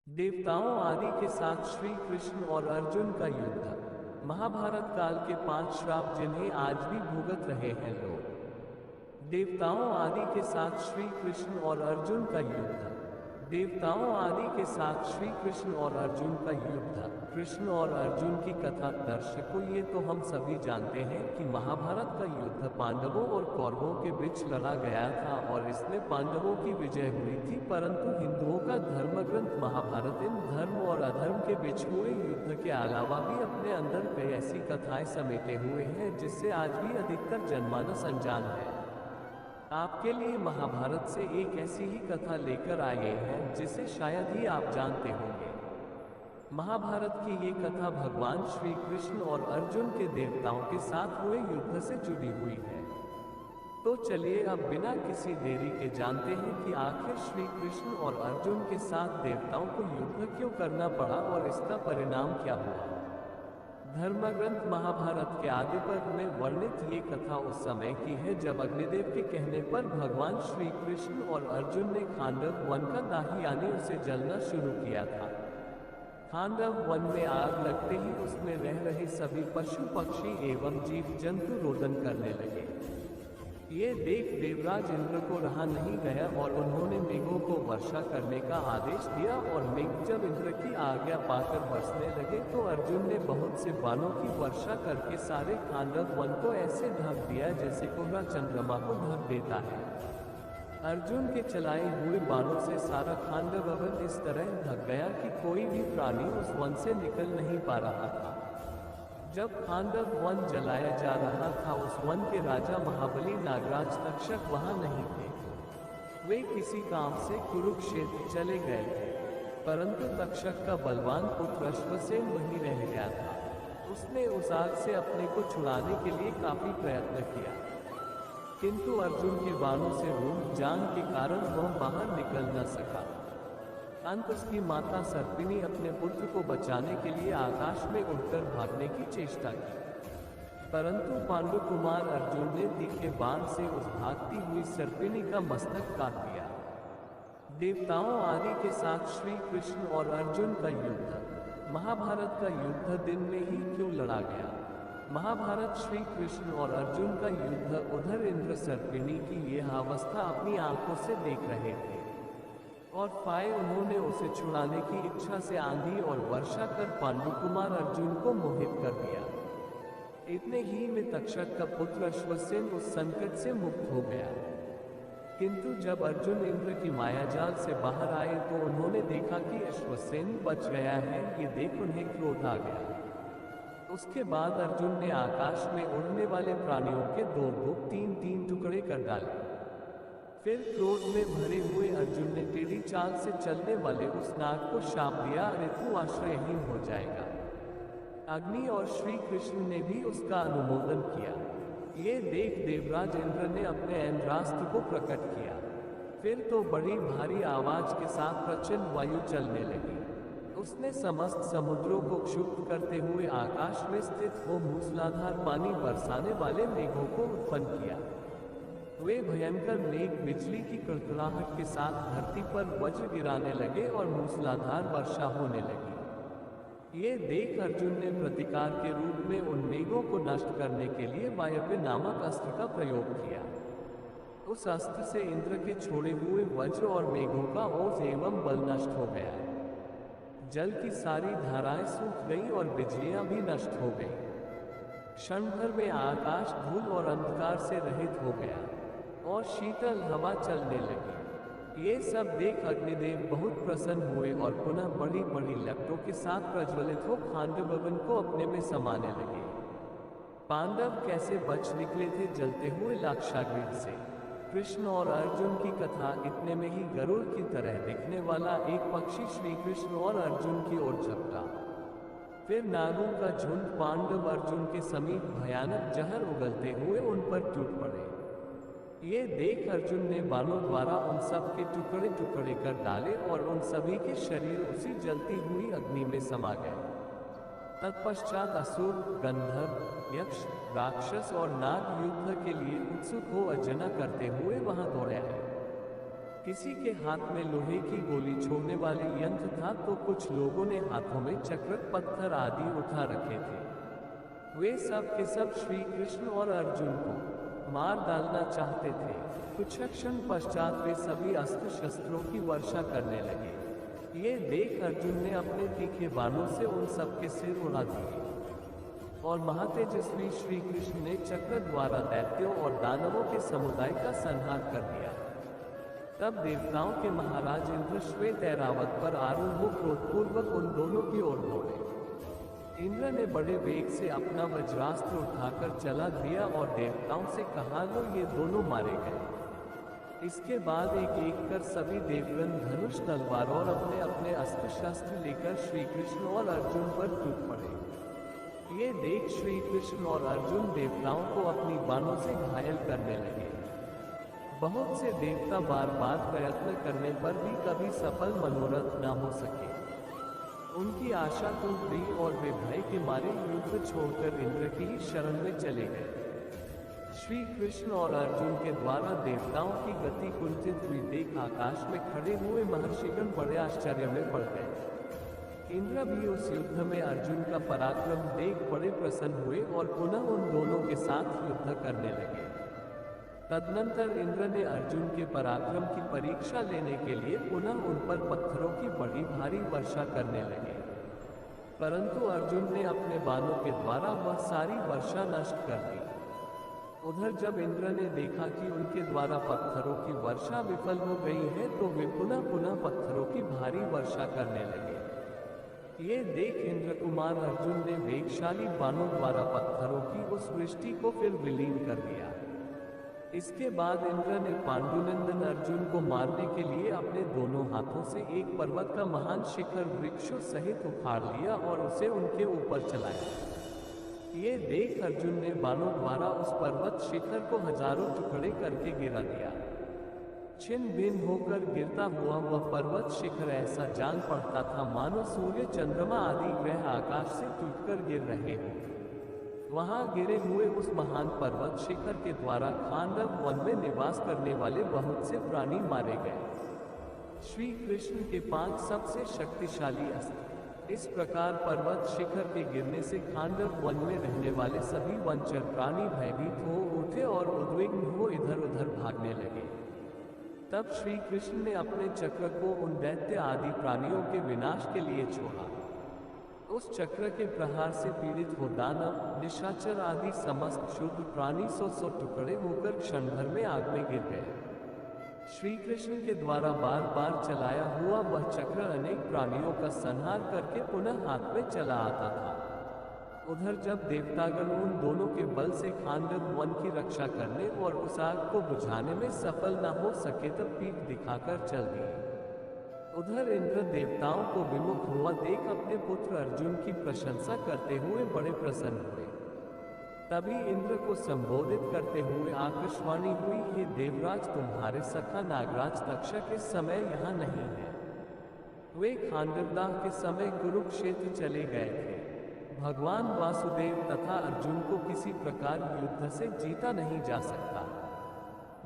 देवताओं आदि के साथ श्री कृष्ण और अर्जुन का युद्ध। महाभारत काल के 5 श्राप जिन्हें आज भी भुगत रहे हैं लोग। देवताओं आदि के साथ श्री कृष्ण और अर्जुन का युद्ध। देवताओं आदि के साथ श्री कृष्ण और अर्जुन का युद्ध। कृष्ण और अर्जुन की कथा। दर्शकों, ये तो हम सभी जानते हैं कि महाभारत का युद्ध पांडवों और कौरवों के बीच लड़ा गया था और इसमें पांडवों की विजय हुई थी। परंतु हिंदुओं का धर्मग्रंथ महाभारत इन धर्म और अधर्म के बीच हुए युद्ध के अलावा भी अपने अंदर कई ऐसी कथाएं समेटे हुए हैं जिससे आज भी अधिकतर जनमानस अनजान है। आपके लिए महाभारत से एक ऐसी ही कथा लेकर आए हैं जिसे शायद ही आप जानते होंगे। महाभारत की ये कथा भगवान श्री कृष्ण और अर्जुन के देवताओं के साथ हुए युद्ध से जुड़ी हुई है। तो चलिए अब बिना किसी देरी के जानते हैं कि आखिर श्री कृष्ण और अर्जुन के साथ देवताओं को युद्ध क्यों करना पड़ा और इसका परिणाम क्या हुआ। धर्मग्रंथ महाभारत के आदि पर्व में वर्णित ये कथा उस समय की है जब अग्निदेव के कहने पर भगवान श्री कृष्ण और अर्जुन ने खांडव वन का दाही यानी उसे जलना शुरू किया था। खांडव वन में आग लगते ही उसमें रह रहे सभी पशु पक्षी एवं जीव जंतु रोदन करने लगे। ये देख देवराज इंद्र को रहा नहीं गया और उन्होंने मेघों को वर्षा करने का आदेश दिया और मेघ जब इंद्र की आज्ञा पाकर बरसने लगे तो अर्जुन ने बहुत से बाणों की वर्षा करके सारे खांडव वन को ऐसे ढक दिया जैसे कोहरा चंद्रमा को ढक देता है। अर्जुन के चलाए हुए बाणों से सारा खांडव वन इस तरह ढक गया कि कोई भी प्राणी उस वन से निकल नहीं पा रहा था। जब खांडव वन जलाया जा रहा था उस वन के राजा महाबली नागराज तक्षक वहां नहीं थे। वे किसी काम से कुरुक्षेत्र चले गए थे, परंतु तक्षक का बलवान पुत्र अश्वसेन वहीं रह गया था। उसने उस आग से अपने को छुड़ाने के लिए काफी प्रयत्न किया, किंतु अर्जुन के बाणों से रूंध जान के कारण वह बाहर निकल न सका। अंत उसकी माता सर्पिणी अपने पुत्र को बचाने के लिए आकाश में उड़कर भागने की चेष्टा की, परंतु पांडु कुमार अर्जुन ने तीखे बाण से उस भागती हुई सर्पिणी का मस्तक काट दिया। देवताओं आदि के साथ श्री कृष्ण और अर्जुन का युद्ध। महाभारत का युद्ध दिन में ही क्यों लड़ा गया। महाभारत श्री कृष्ण और अर्जुन का युद्ध। उधर इंद्र सर्पिणी की यह अवस्था अपनी आंखों से देख रहे थे और पाए उन्होंने उसे छुड़ाने की इच्छा से आंधी और वर्षा कर पांडु कुमार अर्जुन को मोहित कर दिया। इतने ही में तक्षक का पुत्र अश्वसेन उस संकट से मुक्त हो गया, किंतु जब अर्जुन इंद्र की मायाजाल से बाहर आए तो उन्होंने देखा कि अश्वसेन बच गया है। ये देख उन्हें क्रोध आ गया। उसके बाद अर्जुन ने आकाश में उड़ने वाले प्राणियों के दो तीन टुकड़े कर डाले। फिर क्रोध में भरे हुए अर्जुन ने टेढ़ी चाल से चलने वाले उस नाग को शाप दिया, अरे तू आश्रयहीन हो जाएगा। अग्नि और श्री कृष्ण ने भी उसका अनुमोदन किया। ये देख देवराज इंद्र ने अपने इंद्रास्त्र को प्रकट किया। फिर तो बड़ी भारी आवाज के साथ प्रचंड वायु चलने लगी। उसने समस्त समुद्रों को क्षुब्ध करते हुए आकाश में स्थित वो मूसलाधार पानी बरसाने वाले मेघों को उत्पन्न किया। वे भयंकर मेघ बिजली की कड़कड़ाहट के साथ धरती पर वज्र गिराने लगे और मूसलाधार वर्षा होने लगी। ये देख अर्जुन ने प्रतिकार के रूप में उन मेघों को नष्ट करने के लिए वायव्य नामक अस्त्र का प्रयोग किया। उस अस्त्र से इंद्र के छोड़े हुए वज्र और मेघों का ओज एवं बल नष्ट हो गया। जल की सारी धाराएं सूख गई और बिजलियां भी नष्ट हो गई। क्षण भर में आकाश धूल और अंधकार से रहित हो गया और शीतल हवा चलने लगी। ये सब देख अग्निदेव बहुत प्रसन्न हुए और पुनः बड़ी बड़ी लपटों के साथ प्रज्वलित हो खांडव वन को अपने में समाने लगे। पांडव कैसे बच निकले थे जलते हुए लाक्षागृह से। कृष्ण और अर्जुन की कथा। इतने में ही गरुड़ की तरह दिखने वाला एक पक्षी श्री कृष्ण और अर्जुन की ओर झपटा। फिर नागों का झुंड पांडव अर्जुन के समीप भयानक जहर उगलते हुए उन पर टूट पड़े। ये देख अर्जुन ने बाणों द्वारा उन सब के टुकड़े टुकड़े कर डाले और उन सभी के शरीर उसी जलती हुई अग्नि में समा गए। तत्पश्चात असुर, गंधर्व, यक्ष, राक्षस और नाग युद्ध के लिए उत्सुक हो अर्जना करते हुए वहां दौड़े आए। किसी के हाथ में लोहे की गोली छोड़ने वाले यंत्र था तो कुछ लोगों ने हाथों में चक्र, पत्थर आदि उठा रखे थे। वे सब के सब श्री कृष्ण और अर्जुन को मार डालना चाहते थे। कुछ क्षण पश्चात वे सभी अस्त्र शस्त्रों की वर्षा करने लगे। ये देख अर्जुन ने अपने तीखे बाणों से उन सब के सिर उड़ा दिए और महातेजस्वी श्री कृष्ण ने चक्र द्वारा दैत्यों और दानवों के समुदाय का संहार कर दिया। तब देवताओं के महाराज इंद्र श्वेत ऐरावत पर आरूढ़ क्रोधपूर्वक उन दोनों की ओर दौड़े। इंद्र ने बड़े वेग से अपना वज्रास्त्र उठाकर चला दिया और देवताओं से कहा, लो ये दोनों मारे गए। इसके बाद एक एक कर सभी देवगण धनुष, तलवार और अपने अपने अस्त्र शस्त्र लेकर श्री कृष्ण और अर्जुन पर टूट पड़े। ये देख श्री कृष्ण और अर्जुन देवताओं को अपनी बाणों से घायल करने लगे। बहुत से देवता बार बार प्रयत्न करने पर भी कभी सफल मनोरथ न हो सके। उनकी आशा टूट गई और वे भय के मारे युद्ध छोड़कर इंद्र की ही शरण में चले गए। श्री कृष्ण और अर्जुन के द्वारा देवताओं की गति कुंठित हुई देख आकाश में खड़े हुए महर्षिगण बड़े आश्चर्य में पड़ गए। इंद्र भी उस युद्ध में अर्जुन का पराक्रम देख बड़े प्रसन्न हुए और पुनः उन दोनों के साथ युद्ध करने लगे। तदनंतर इंद्र ने अर्जुन के पराक्रम की परीक्षा लेने के लिए पुनः उन पर पत्थरों की बड़ी भारी वर्षा करने लगे, परंतु अर्जुन ने अपने बाणों के द्वारा वह सारी वर्षा नष्ट कर दी। उधर जब इंद्र ने देखा कि उनके द्वारा पत्थरों की वर्षा विफल हो गई है तो वे पुनः पुनः पत्थरों की भारी वर्षा करने लगे। ये देख इंद्र कुमार अर्जुन ने वेगशाली बाणों द्वारा पत्थरों की उस वृष्टि को फिर विलीन कर दिया। इसके बाद इंद्र ने पांडुनंदन अर्जुन को मारने के लिए अपने दोनों हाथों से एक पर्वत का महान शिखर वृक्षों सहित उखाड़ लिया और उसे उनके ऊपर चलाया। ये देख अर्जुन ने बाणों द्वारा उस पर्वत शिखर को हजारों टुकड़े करके गिरा दिया। छिन्न भिन्न होकर गिरता हुआ वह पर्वत शिखर ऐसा जान पड़ता था मानो सूर्य, चंद्रमा आदि ग्रह आकाश से टूटकर गिर रहे हों। वहां गिरे हुए उस महान पर्वत शिखर के द्वारा खांडव वन में निवास करने वाले बहुत से प्राणी मारे गए। श्री कृष्ण के 5 सबसे शक्तिशाली अस्त्र। इस प्रकार पर्वत शिखर के गिरने से खांडव वन में रहने वाले सभी वनचर प्राणी भयभीत हो उठे और उद्विग्न हो इधर उधर भागने लगे। तब श्री कृष्ण ने अपने चक्र को उन दैत्य आदि प्राणियों के विनाश के लिए छोड़ा। उस चक्र के प्रहार से पीड़ित हो दानव, निशाचर आदि समस्त शुद्ध प्राणी 100 टुकड़े होकर क्षण भर में आग में गिर गए। श्री कृष्ण के द्वारा बार बार चलाया हुआ वह चक्र अनेक प्राणियों का संहार करके पुनः हाथ में चला आता था। उधर जब देवतागण उन दोनों के बल से खांडव वन की रक्षा करने और उस आग को बुझाने में सफल न हो सके तब पीठ दिखाकर चल दिए। उधर इंद्र देवताओं को विमुख हुआ देख अपने पुत्र अर्जुन की प्रशंसा करते हुए बड़े प्रसन्न हुए। तभी इंद्र को संबोधित करते हुए आकाशवाणी हुई, हे देवराज, तुम्हारे सखा नागराज तक्षक इस समय यहाँ नहीं है। वे खांडवदाह के समय कुरुक्षेत्र चले गए थे। भगवान वासुदेव तथा अर्जुन को किसी प्रकार युद्ध से जीता नहीं जा सकता।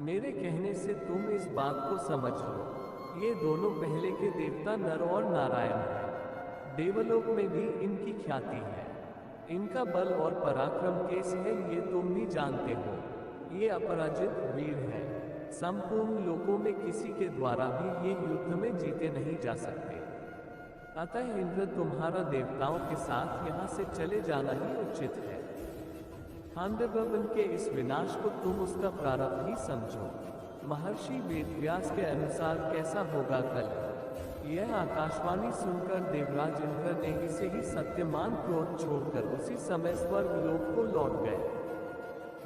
मेरे कहने से तुम इस बात को समझ लो। ये दोनों पहले के देवता नर और नारायण हैं। देवलोक में भी इनकी ख्याति है। इनका बल और पराक्रम कैसे है ये तुम भी जानते हो। ये अपराजित वीर हैं। संपूर्ण लोकों में किसी के द्वारा भी ये युद्ध में जीते नहीं जा सकते। अतः इंद्र, तुम्हारा देवताओं के साथ यहाँ से चले जाना ही उचित है। खांडव के इस विनाश को तुम उसका प्रारंभ ही समझो। महर्षि वेदव्यास के अनुसार कैसा होगा कल। यह आकाशवाणी सुनकर देवराज इंद्र ने इसे ही सत्यमान क्रोध छोड़कर उसी समय स्वर्ग लोक को लौट गए।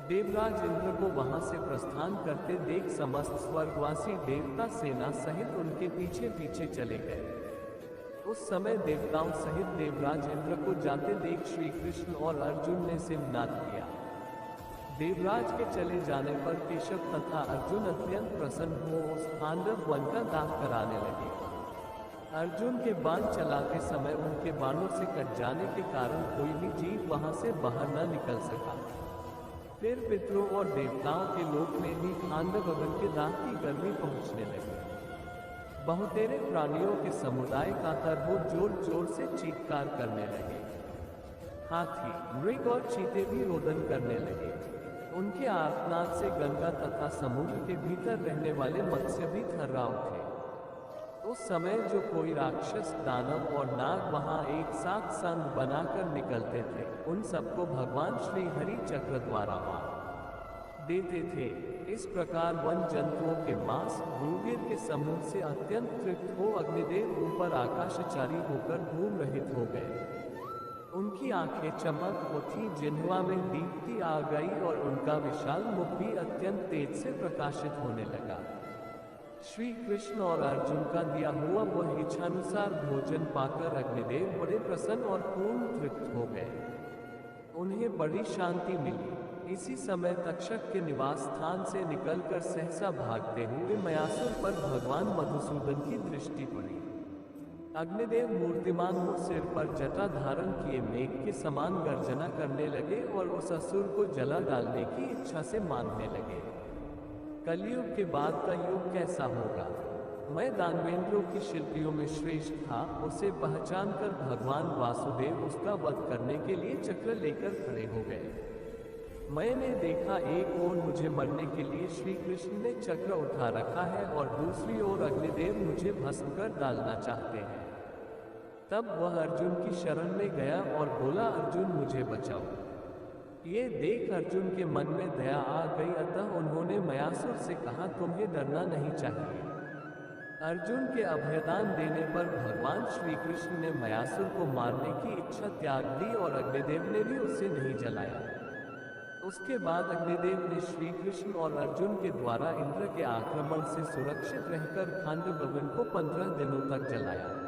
देवराज इंद्र को वहां से प्रस्थान करते देख समस्त स्वर्गवासी देवता सेना सहित उनके पीछे पीछे चले गए। उस समय देवताओं सहित देवराज इंद्र को जाते देख श्री कृष्ण और अर्जुन ने सिंहनाद किया। देवराज के चले जाने पर केशव तथा अर्जुन अत्यंत प्रसन्न हो उस खांडव वन का दाह कराने लगे। अर्जुन के बाण चलाते समय उनके बाणों से कट जाने के कारण कोई भी जीव वहां से बाहर न निकल सका। फिर पितरों और देवताओं के लोक में भी खांडव के दाह की गर्मी पहुंचने लगी। बहुतेरे प्राणियों के समुदाय का तरह जोर जोर से चीत्कार करने लगे। हाथी, मृग और चीते भी रोदन करने लगे। उनके आर्तनाद से गंगा तथा समुद्र के भीतर रहने वाले मत्स्य भी थर्रा उठे। उस समय जो कोई राक्षस, दानव और नाग वहां एक साथ संग बनाकर निकलते थे, उन सबको भगवान श्री हरि चक्र द्वारा मार देते थे। इस प्रकार वन जंतुओं के मांस, भूगिर के समूह से अत्यंत तृप्त हो अग्निदेव ऊपर आकाशचारी होकर धूम रहित हो गए। उनकी आंखें चमक उठी, जिह्वा में दीप्ति आ गई और उनका विशाल मुख भी अत्यंत तेज से प्रकाशित होने लगा। श्री कृष्ण और अर्जुन का दिया हुआ वह इच्छानुसार भोजन पाकर अग्निदेव बड़े प्रसन्न और पूर्ण तृप्त हो गए। उन्हें बड़ी शांति मिली। इसी समय तक्षक के निवास स्थान से निकलकर सहसा भागते हुए मयासुर पर भगवान मधुसूदन की दृष्टि पड़ी। अग्निदेव मूर्तिमान मुख, सिर पर जटा धारण किए मेघ के समान गर्जना करने लगे और उस असुर को जला डालने की इच्छा से मानने लगे। कलयुग के बाद का युग कैसा होगा? मैं दानवेंद्रों की शिल्पियों में श्रेष्ठ था, उसे पहचान कर भगवान वासुदेव उसका वध करने के लिए चक्र लेकर खड़े हो गए। मैंने देखा एक ओर मुझे मरने के लिए श्री कृष्ण ने चक्र उठा रखा है और दूसरी ओर अग्निदेव मुझे भस्म कर डालना चाहते हैं। तब वह अर्जुन की शरण में गया और बोला, अर्जुन मुझे बचाओ। ये देख अर्जुन के मन में दया आ गई, अतः उन्होंने मयासुर से कहा, तुम्हें डरना नहीं चाहिए। अर्जुन के अभयदान देने पर भगवान श्री कृष्ण ने मयासुर को मारने की इच्छा त्याग दी और अग्निदेव ने भी उसे नहीं जलाया। उसके बाद अग्निदेव ने श्री कृष्ण और अर्जुन के द्वारा इंद्र के आक्रमण से सुरक्षित रहकर खांडव वन को 15 दिनों तक जलाया।